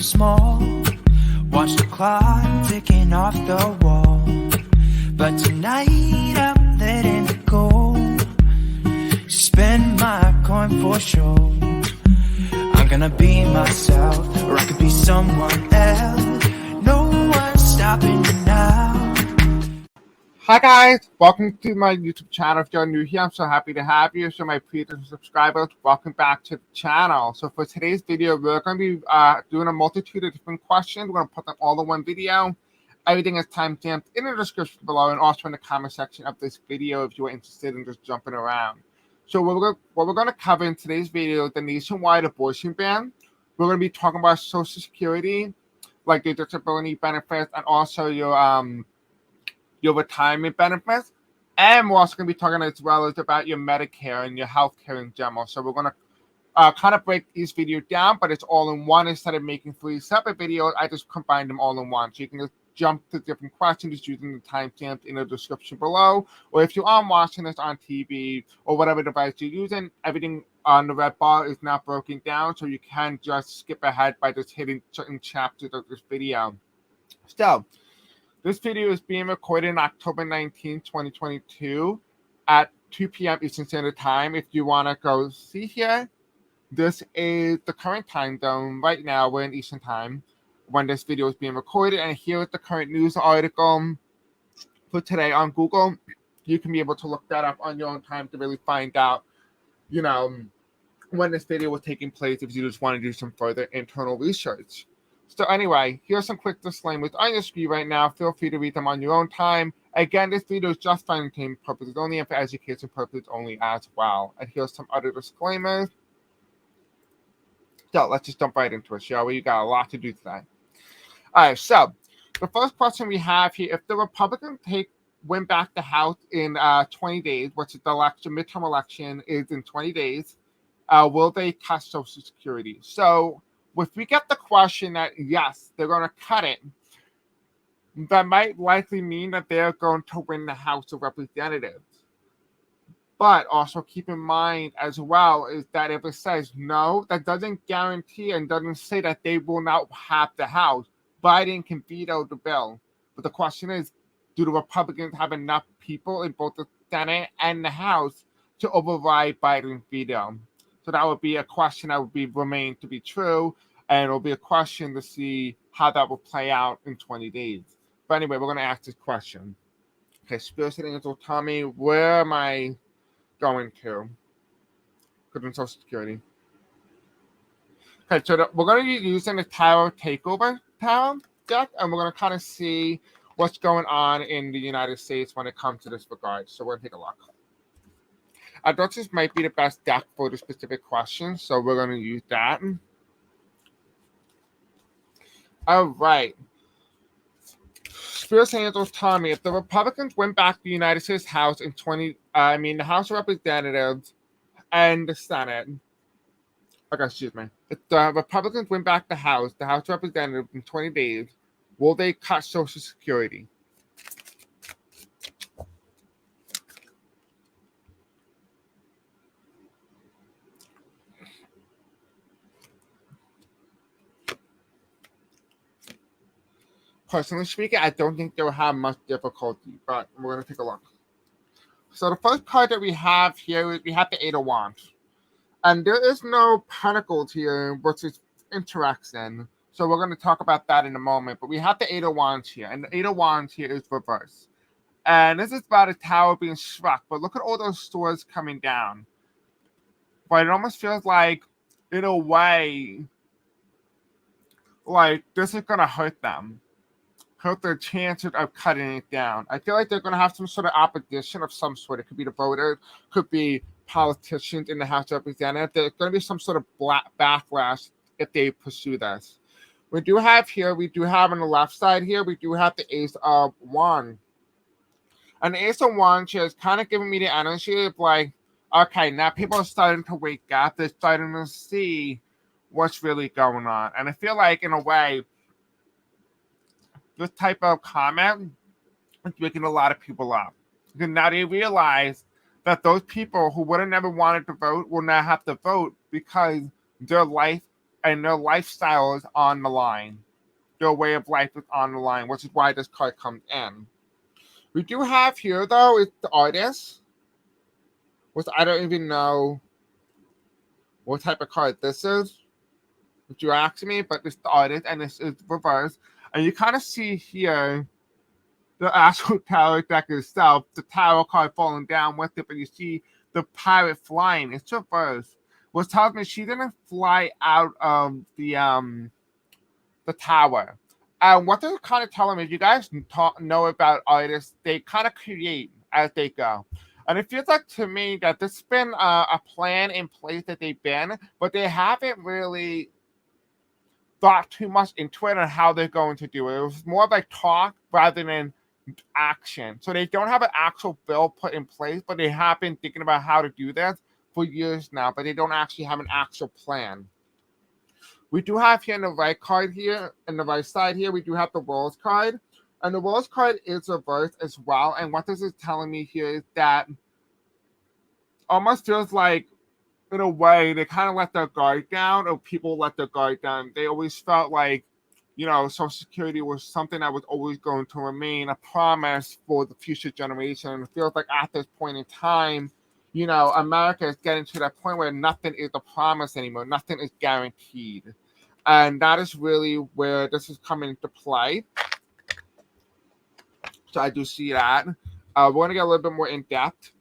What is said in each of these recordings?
small. Watch the clock ticking off the wall. But tonight I'm letting it go. Spend my coin for sure. I'm gonna be myself, or I could be someone else. No one's stopping me now. Hi guys, welcome to my YouTube channel. If you're new here, I'm so happy to have you. So my previous subscribers, welcome back to the channel. So for today's video, we're going to be doing a multitude of different questions. We're going to put them all in one video. Everything is time-stamped in the description below and also in the comment section of this video if you are interested in just jumping around. So what we're going to cover in today's video is the nationwide abortion ban. We're going to be talking about Social Security, like your disability benefits, and also your retirement benefits. And we're also going to be talking as well as about your Medicare and your health care in general. So we're going to kind of break these videos down, but it's all in one. Instead of making 3 separate videos, I just combined them all in one. So you can just jump to different questions using the timestamps in the description below. Or if you are watching this on TV or whatever device you're using, everything on the red bar is not broken down. So you can just skip ahead by just hitting certain chapters of this video. So this video is being recorded on October 19, 2022 at 2 p.m. Eastern Standard Time. If you want to go see here, this is the current time zone. Right now, we're in Eastern Time when this video is being recorded. And here is the current news article for today on Google. You can be able to look that up on your own time to really find out, when this video was taking place if you just want to do some further internal research. So anyway, here's some quick disclaimers on your screen right now. Feel free to read them on your own time. Again, this video is just for entertainment purposes only and for education purposes only as well. And here's some other disclaimers. So let's just jump right into it, shall we? You got a lot to do today. All right, so the first question we have here, if the Republicans win back the House in 20 days, which is the midterm election is in 20 days, will they cut Social Security? So if we get the question that, yes, they're going to cut it, that might likely mean that they're going to win the House of Representatives. But also keep in mind as well is that if it says no, that doesn't guarantee and doesn't say that they will not have the House. Biden can veto the bill. But the question is, do the Republicans have enough people in both the Senate and the House to override Biden's veto? So that would be a question that would remain to be true. And it'll be a question to see how that will play out in 20 days. But anyway, we're going to ask this question. Okay, Spirit Angels will tell me, where am I going to? Good in Social Security. Okay, so we're going to be using the Tarot Takeover Tarot deck, and we're going to kind of see what's going on in the United States when it comes to this regard. So we're going to take a look. I thought this might be the best deck for the specific question, so we're going to use that. All right. Spirit Angels tell me, if the Republicans win back the United States House in the House of Representatives and the Senate. Okay, excuse me. If the Republicans win back the House of Representatives in 20 days, will they cut Social Security? Personally speaking, I don't think they'll have much difficulty, but we're going to take a look. So the first card that we have here is we have the 8 of Wands. And there is no Pentacles here, which is interesting. So we're going to talk about that in a moment. But we have the 8 of Wands here, and the 8 of Wands here is reversed. And this is about a tower being struck, but look at all those swords coming down. But it almost feels like, in a way, like this is going to hurt them. Hurt their chances of cutting it down. I feel like they're going to have some sort of opposition of some sort. It could be the voters, could be politicians in the House of Representatives. There's going to be some sort of backlash if they pursue this. We do have on the left side here, we do have the Ace of Wands. And the Ace of Wands here is kind of giving me the energy of like, okay, now people are starting to wake up. They're starting to see what's really going on. And I feel like, in a way, this type of comment is waking a lot of people up. Because now they realize that those people who would have never wanted to vote will now have to vote because their life and their lifestyle is on the line. Their way of life is on the line, which is why this card comes in. We do have here, though, is the artist, which I don't even know what type of card this is, if you ask me, but it's the artist, and this is reverse. And you kind of see here the actual tarot deck itself, the tarot card falling down with it, but you see the pirate flying. It's reversed. Which tells me she didn't fly out of the tower. What they're kind of telling me, if you guys know about artists, they kind of create as they go. And it feels like to me that there's been a plan in place that they've been, but they haven't really thought too much into it and how they're going to do it. It was more of like talk rather than action. So they don't have an actual bill put in place, but they have been thinking about how to do this for years now, but they don't actually have an actual plan. We do have here in the right card here, in the right side here, we do have the World's card. And the World's card is reversed as well. And what this is telling me here is that almost feels like, in a way, they kind of let their guard down, or people let their guard down. They always felt like, Social Security was something that was always going to remain a promise for the future generation. And it feels like at this point in time, America is getting to that point where nothing is a promise anymore. Nothing is guaranteed. And that is really where this is coming into play. So I do see that. We're going to get a little bit more in depth.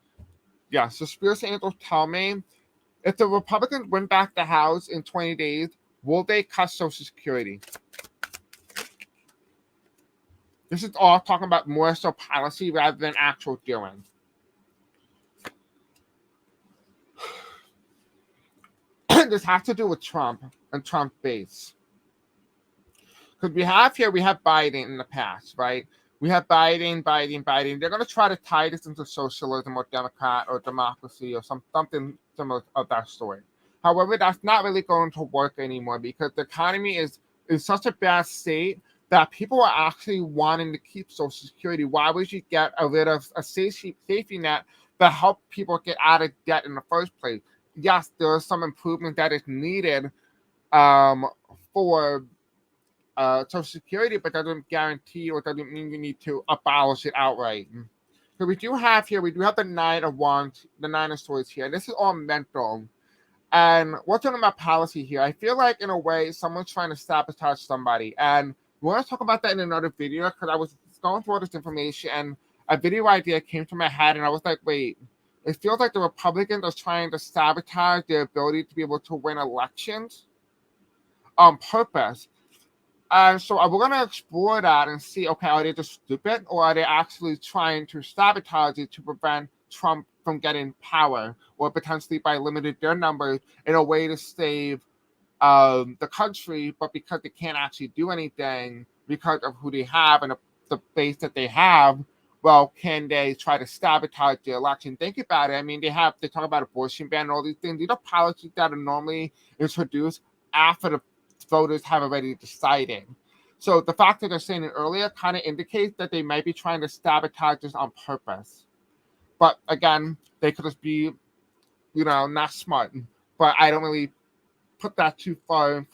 Yeah, so Spirit Angels tell me, if the Republicans win back the House in 20 days, will they cut Social Security? This is all talking about more so policy rather than actual doing. This has to do with Trump and Trump base. Because we have Biden in the past, right? We have Biden. They're going to try to tie this into socialism or Democrat or democracy or something similar of that sort. However, that's not really going to work anymore because the economy is in such a bad state that people are actually wanting to keep Social Security. Why would you get rid of a safety net that helped people get out of debt in the first place? Yes, there is some improvement that is needed for Social Security, but that doesn't guarantee or doesn't mean you need to abolish it outright. So we do have the Nine of Wands, the Nine of Swords here. This is all mental. And we're talking about policy here. I feel like, in a way, someone's trying to sabotage somebody. And we're going to talk about that in another video because I was going through all this information and a video idea came to my head and I was like, wait, it feels like the Republicans are trying to sabotage their ability to be able to win elections on purpose. And so we're going to explore that and see, okay, are they just stupid or are they actually trying to sabotage it to prevent Trump from getting power or potentially by limiting their numbers in a way to save the country, but because they can't actually do anything because of who they have and the base that they have, well, can they try to sabotage the election? Think about it. I mean, they talk about abortion ban and all these things. These are policies that are normally introduced after the voters have already decided. So the fact that they're saying it earlier kind of indicates that they might be trying to sabotage this on purpose. But again, they could just be, not smart. But I don't really put that too far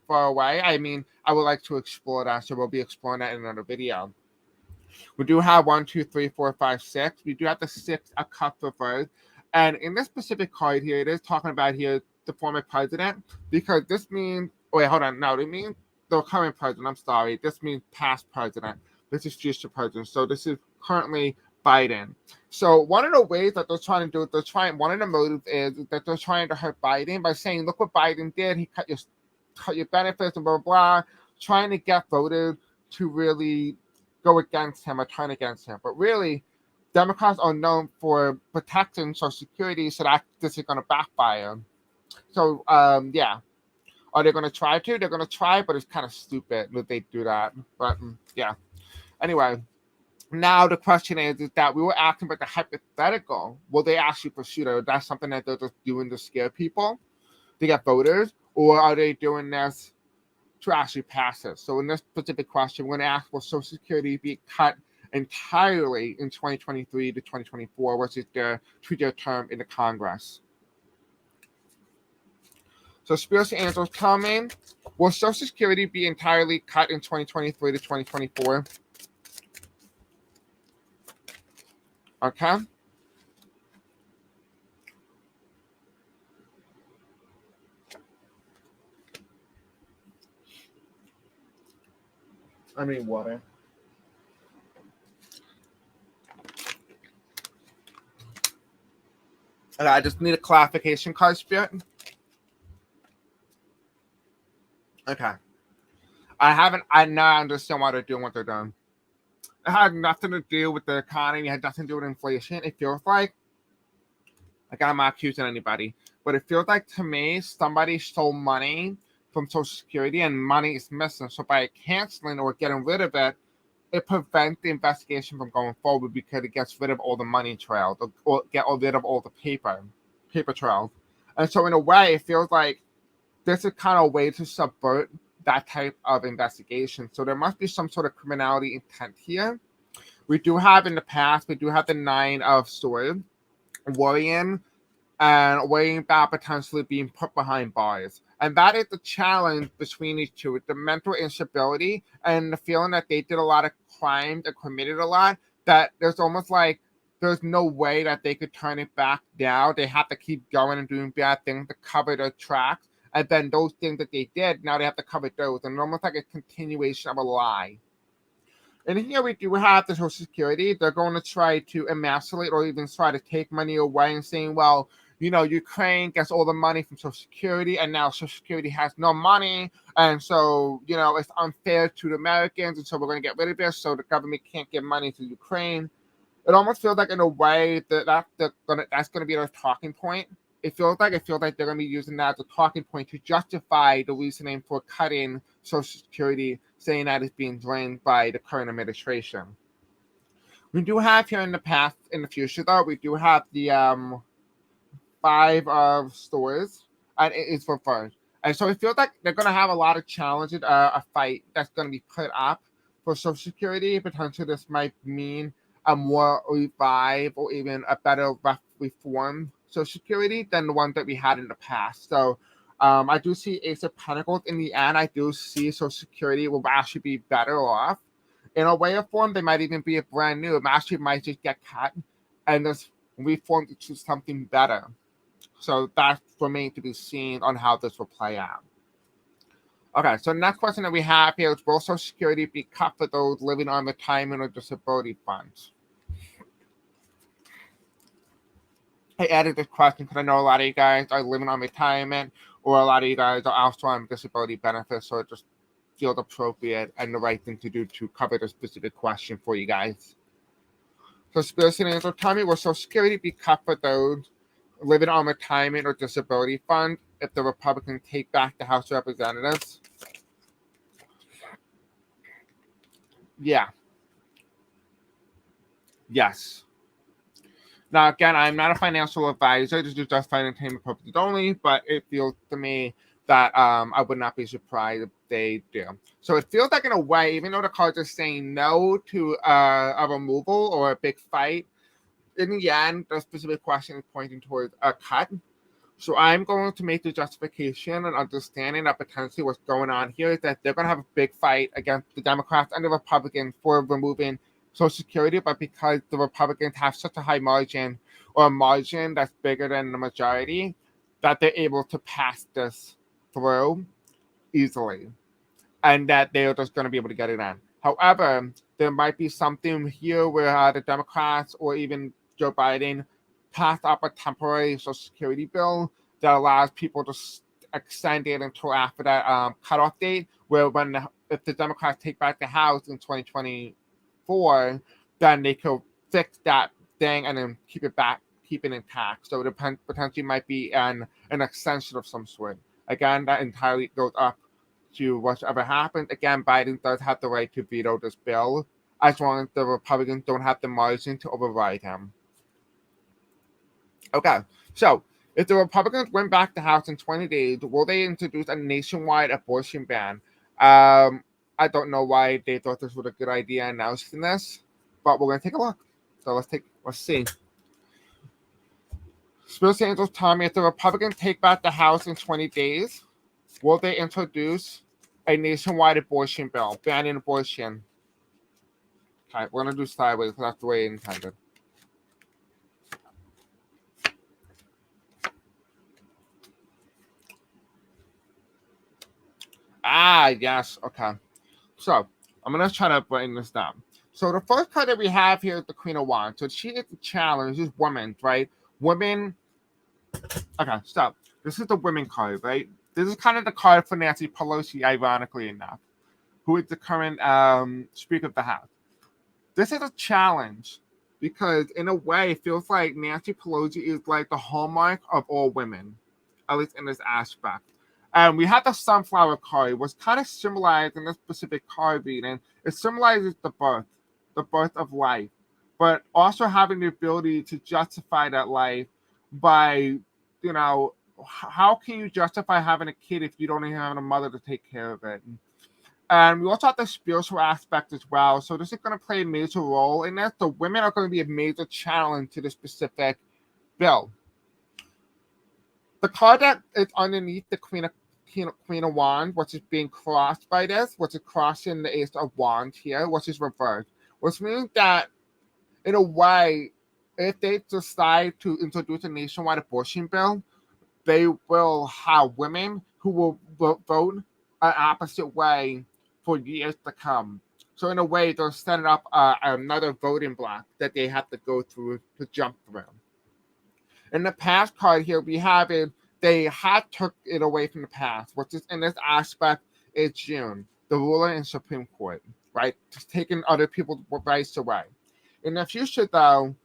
away. I mean, I would like to explore that, so we'll be exploring that in another video. We do have 1, 2, 3, 4, 5, 6. We do have the 6 of Cups reversed. And in this specific card here, it is talking about here the former president, because this means, wait, hold on, no, it means the current president, I'm sorry. This means past president. This is future president. So this is currently Biden. So one of the ways that they're trying to do it, one of the motives is that they're trying to hurt Biden by saying, look what Biden did. He cut your benefits and blah, blah, blah, trying to get voters to really go against him or turn against him. But really, Democrats are known for protecting Social Security, so that this is going to backfire. So, yeah. Are they going to try to? They're going to try, but it's kind of stupid that they do that. But, yeah. Anyway, now the question is that we were asking about the hypothetical. Will they actually pursue it? That's something that they're just doing to scare people, to get voters? Or are they doing this to actually pass it? So in this specific question, we're going to ask, will Social Security be cut entirely in 2023 to 2024, which is their 2-year term in the Congress? So Spirits Angels, tell me, will Social Security be entirely cut in 2023 to 2024? Okay. I mean water. Okay, I just need a clarification card, Spirit. Okay. I now understand why they're doing what they're doing. It had nothing to do with the economy. It had nothing to do with inflation. It feels like I'm not accusing anybody, but it feels like to me somebody stole money from Social Security and money is missing. So by canceling or getting rid of it, it prevents the investigation from going forward because it gets rid of all the money trails or get rid of all the paper trails. And so in a way, it feels like this is kind of a way to subvert that type of investigation. So there must be some sort of criminality intent here. We do have in the past, we do have the Nine of Swords, worrying about potentially being put behind bars. And that is the challenge between these two, the mental instability and the feeling that they did a lot of crimes and committed a lot, that there's almost like there's no way that they could turn it back now. They have to keep going and doing bad things to cover their tracks. And then those things that they did, now they have to cover those. And almost like a continuation of a lie. And here we do have the Social Security. They're going to try to emasculate or even try to take money away and saying, well, Ukraine gets all the money from Social Security and now Social Security has no money. And so, it's unfair to the Americans. And so we're going to get rid of this so the government can't give money to Ukraine. It almost feels like in a way that's going to be their talking point. It feels like they're going to be using that as a talking point to justify the reasoning for cutting Social Security, saying that it's being drained by the current administration. We do have here in the future though, we do have the Five of Swords, and it is reversed. And so it feels like they're going to have a lot of challenges, a fight that's going to be put up for Social Security. Potentially this might mean a more revived or even a better reform Social Security than the one that we had in the past. So I do see Ace of Pentacles. In the end, I do see Social Security will actually be better off. In a way of form, they might even be a brand new. It actually might just get cut and just reformed to something better. So that's remains to be seen on how this will play out. Okay, so the next question that we have here is, will Social Security be cut for those living on retirement or disability funds? I added this question because I know a lot of you guys are living on retirement or a lot of you guys are also on disability benefits, so it just feels appropriate and the right thing to do to cover the specific question for you guys. So Spirit and Angel, tell me, will Social Security be cut for those living on retirement or disability fund if the Republicans take back the House of Representatives? Yeah. Yes. Now, again, I'm not a financial advisor. This is just for entertainment purposes only, but it feels to me that I would not be surprised if they do. So it feels like in a way, even though the cards are saying no to a removal or a big fight, in the end, the specific question is pointing towards a cut. So I'm going to make the justification and understanding that potentially what's going on here is that they're going to have a big fight against the Democrats and the Republicans for removing Social Security, but because the Republicans have such a high margin or a margin that's bigger than the majority, that they're able to pass this through easily and that they're just going to be able to get it in. However, there might be something here where the Democrats or even Joe Biden passed up a temporary Social Security bill that allows people to extend it until after that cutoff date, where if the Democrats take back the House in 2024, then they could fix that thing and then keep it intact. So it potentially might be an extension of some sort. Again, that entirely goes up to whatever happens. Again, Biden does have the right to veto this bill as long as the Republicans don't have the margin to override him. Okay, so if the Republicans win back the House in 20 days, will they introduce a nationwide abortion ban? I don't know why they thought this was a good idea announcing this, but we're going to take a look. So let's see. Spirit Angels tell me if the Republicans take back the House in 20 days, will they introduce a nationwide abortion bill, banning abortion? Okay, we're going to do sideways because that's the way it intended. Ah, yes. Okay. So, I'm going to try to bring this down. So, the first card that we have here is the Queen of Wands. So, she is the challenge. This is women, right? Women. Okay, stop. This is the women card, right? This is kind of the card for Nancy Pelosi, ironically enough, who is the current Speaker of the House. This is a challenge because, in a way, it feels like Nancy Pelosi is like the hallmark of all women, at least in this aspect. And we have the sunflower card, which kind of symbolized in this specific card reading. It symbolizes the birth of life, but also having the ability to justify that life by, how can you justify having a kid if you don't even have a mother to take care of it? And we also have the spiritual aspect as well. So this is going to play a major role in this. The women are going to be a major challenge to the specific bill. The card that is underneath the Queen of Wands, which is being crossed by this, which is crossing the Ace of Wands here, which is reversed, which means that, in a way, if they decide to introduce a nationwide abortion bill, they will have women who will vote an opposite way for years to come. So in a way, they're setting up another voting block that they have to go through to jump through. In the past card here, we have it. They had took it away from the past, which is in this aspect is June, the ruler in Supreme Court, right? Just taking other people's rights away. In the future, though,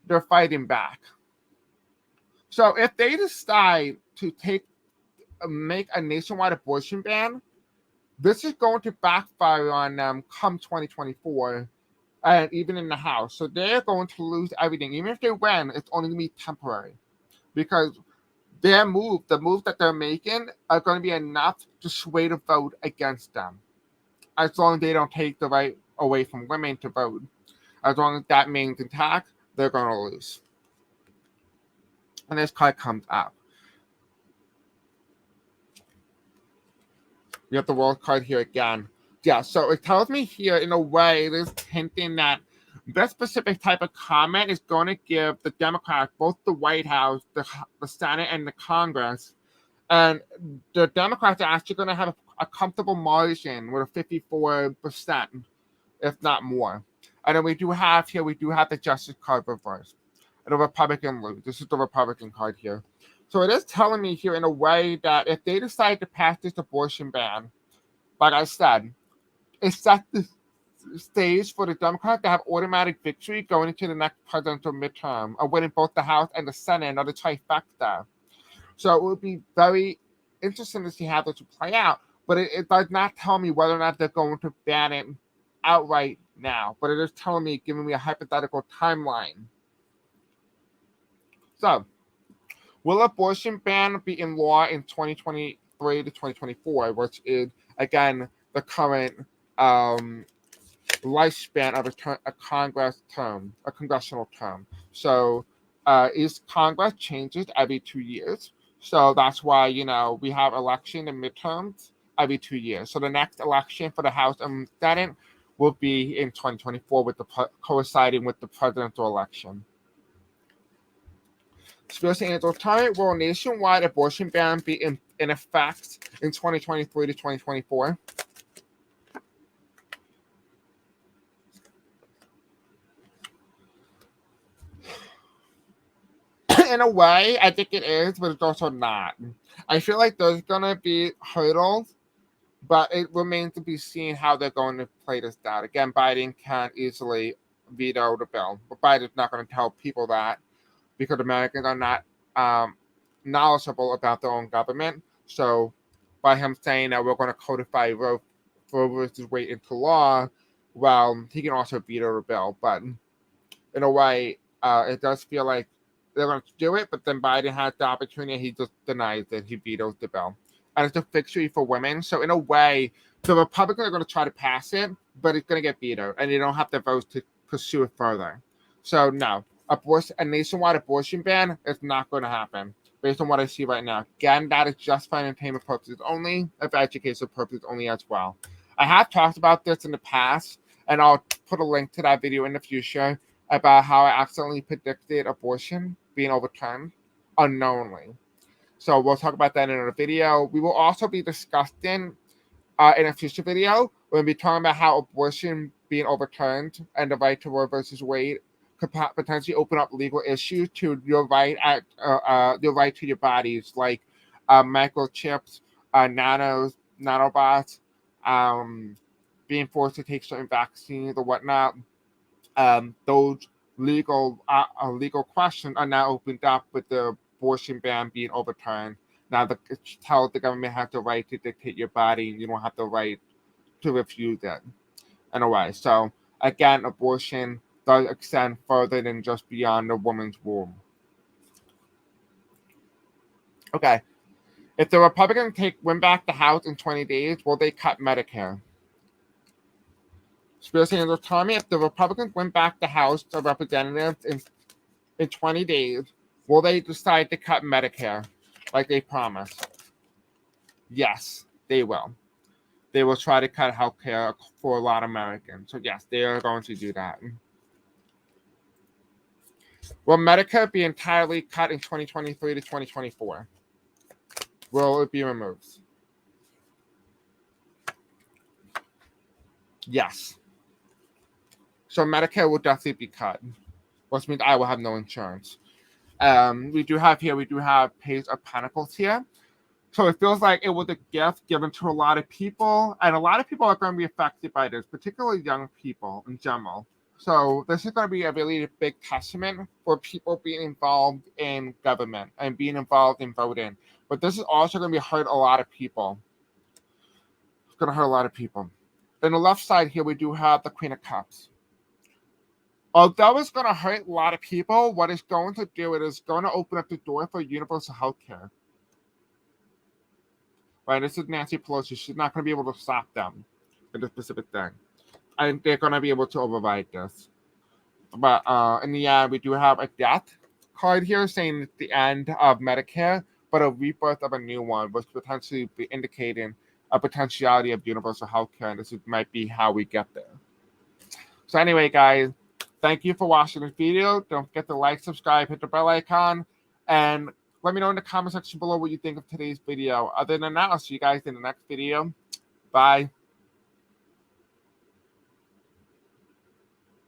they're fighting back. So if they decide to make a nationwide abortion ban, this is going to backfire on them come 2024 and even in the House. So they're going to lose everything. Even if they win, it's only going to be temporary because the move that they're making are going to be enough to sway the vote against them. As long as they don't take the right away from women to vote. As long as that means intact, they're going to lose. And this card comes up. We have the World card here again. Yeah, so it tells me here, in a way, there's hinting that this specific type of comment is going to give the Democrats, both the White House, the Senate, and the Congress, and the Democrats are actually going to have a comfortable margin with a 54%, if not more. And then we do have the Justice card reversed. And the Republican lose. This is the Republican card here. So it is telling me here in a way that if they decide to pass this abortion ban, like I said, it sets the stage for the Democrats to have automatic victory going into the next presidential midterm of winning both the House and the Senate or the trifecta. So it would be very interesting to see how this will play out. But it does not tell me whether or not they're going to ban it outright now. But it is telling me, giving me a hypothetical timeline. So, will abortion ban be in law in 2023 to 2024, which is, again, the current lifespan of a congressional term? So, is Congress changes every 2 years? So that's why, we have election and midterms every 2 years. So the next election for the House and Senate will be in 2024 with coinciding with the presidential election. Spirit Angels, tell me, will a nationwide abortion ban be in effect in 2023 to 2024? In a way, I think it is, but it's also not. I feel like there's going to be hurdles, but it remains to be seen how they're going to play this out. Again, Biden can't easily veto the bill, but Biden's not going to tell people that because Americans are not knowledgeable about their own government. So by him saying that we're going to codify Roe versus Wade into law, well, he can also veto the bill. But in a way, it does feel like they're going to do it, but then Biden has the opportunity, he just denies it. He vetoes the bill. And it's a victory for women. So in a way, the Republicans are going to try to pass it, but it's going to get vetoed, and they don't have the votes to pursue it further. So no, a nationwide abortion ban is not going to happen based on what I see right now. Again, that is just for entertainment purposes only, and for educational purposes only as well. I have talked about this in the past, and I'll put a link to that video in the future about how I accidentally predicted abortion being overturned unknowingly. So we'll talk about that in a video. We will also be discussing in a future video, we'll be talking about how abortion being overturned and the right to Roe versus Wade could potentially open up legal issues to your right your right to your bodies, like microchips, nanobots, being forced to take certain vaccines or whatnot. Those legal questions are now opened up with the abortion ban being overturned. Now, tell the government has the right to dictate your body, and you don't have the right to refuse it in a way. So, again, abortion does extend further than just beyond the woman's womb. Okay. If the Republicans win back the House in 20 days, will they cut Medicare? Spears Sanders, tell me, if the Republicans win back the House of Representatives in 20 days, will they decide to cut Medicare like they promised? Yes, they will. They will try to cut health care for a lot of Americans. So yes, they are going to do that. Will Medicare be entirely cut in 2023 to 2024? Will it be removed? Yes. So Medicare will definitely be cut, which means I will have no insurance. We do have Page of Pentacles here. So it feels like it was a gift given to a lot of people, and a lot of people are going to be affected by this, particularly young people in general. So this is going to be a really big testament for people being involved in government and being involved in voting. But this is also going to hurt a lot of people. It's going to hurt a lot of people. On the left side here, we do have the Queen of Cups. Although it's going to hurt a lot of people, what it's going to do, it is going to open up the door for universal health care. Right, this is Nancy Pelosi. She's not going to be able to stop them in this specific thing. And they're going to be able to override this. But in the end, we do have a death card here saying it's the end of Medicare, but a rebirth of a new one, which potentially be indicating a potentiality of universal health care. And this might be how we get there. So anyway, guys, thank you for watching this video. Don't forget to like, subscribe, hit the bell icon, and let me know in the comment section below what you think of today's video. Other than that, I'll see you guys in the next video. Bye.